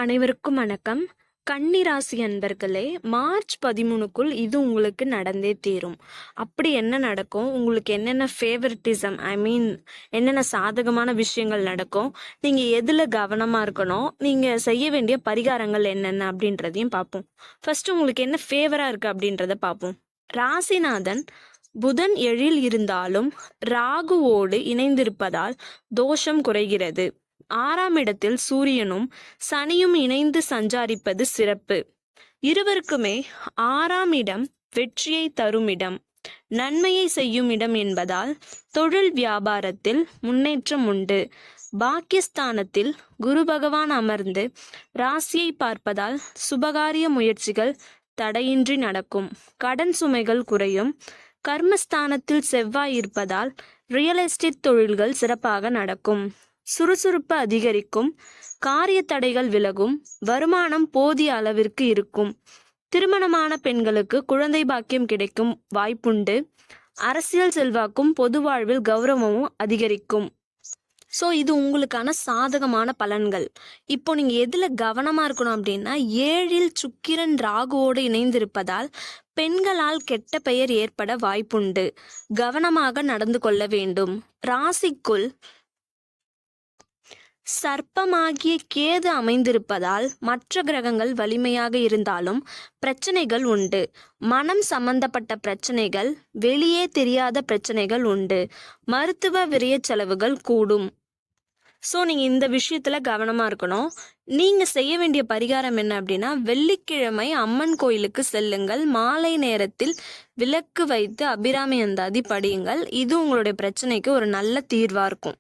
அனைவருக்கும் வணக்கம். கன்னி ராசி அன்பர்களே, மார்ச் 13க்குள் இது உங்களுக்கு நடந்தே தீரும். அப்படி என்ன நடக்கும்? உங்களுக்கு என்னென்ன ஃபேவரட்டிசம், என்னென்ன சாதகமான விஷயங்கள் நடக்கும்? நீங்க எதுல கவனமா இருக்கணும்? நீங்க செய்ய வேண்டிய பரிகாரங்கள் என்னென்ன அப்படின்றதையும் பார்ப்போம். ஃபர்ஸ்ட் உங்களுக்கு என்ன ஃபேவரா இருக்கு அப்படின்றத பார்ப்போம். ராசிநாதன் புதன் எழில் இருந்தாலும் ராகுவோடு இணைந்திருப்பதால் தோஷம் குறைகிறது. 6ஆம் இடத்தில் சூரியனும் சனியும் இணைந்து சஞ்சாரிப்பது சிறப்பு. இருவருக்குமே 6ஆம் இடம் வெற்றியை தரும் இடம், நன்மையை செய்யும் இடம் என்பதால் தொழில் வியாபாரத்தில் முன்னேற்றம் உண்டு. பாக்கியஸ்தானத்தில் குரு பகவான் அமர்ந்து ராசியை பார்ப்பதால் சுபகாரிய முயற்சிகள் தடையின்றி நடக்கும். கடன் சுமைகள் குறையும். கர்மஸ்தானத்தில் செவ்வாய் இருப்பதால் ரியல் எஸ்டேட் தொழில்கள் சிறப்பாக நடக்கும். சுறுசுறுப்பு அதிகரிக்கும். காரிய தடைகள் விலகும். வருமானம் போதிய அளவிற்கு இருக்கும். திருமணமான பெண்களுக்கு குழந்தை பாக்கியம் கிடைக்கும் வாய்ப்புண்டு. அரசியல் செல்வாக்கும் பொது வாழ்வில் கௌரவமும் அதிகரிக்கும். ஸோ இது உங்களுக்கான சாதகமான பலன்கள். இப்போ நீங்கள் எதில் கவனமாக இருக்கணும் அப்படின்னா, 7ல் சுக்கிரன் ராகுவோடு இணைந்திருப்பதால் பெண்களால் கெட்ட பெயர் ஏற்பட வாய்ப்புண்டு. கவனமாக நடந்து கொள்ள வேண்டும். ராசிக்குள் சர்ப்பமாகிய கேது அமைந்திருப்பதால் மற்ற கிரகங்கள் வலிமையாக இருந்தாலும் பிரச்சனைகள் உண்டு. மனம் சம்பந்தப்பட்ட பிரச்சனைகள், வெளியே தெரியாத பிரச்சனைகள் உண்டு. மருத்துவ விரய செலவுகள் கூடும். ஸோ நீங்கள் இந்த விஷயத்தில் கவனமாக இருக்கணும். நீங்கள் செய்ய வேண்டிய பரிகாரம் என்ன அப்படின்னா, வெள்ளிக்கிழமை அம்மன் கோயிலுக்கு செல்லுங்கள். மாலை நேரத்தில் விளக்கு வைத்து அபிராமி அந்தாதி படியுங்கள். இது உங்களுடைய பிரச்சனைக்கு ஒரு நல்ல தீர்வாக இருக்கும்.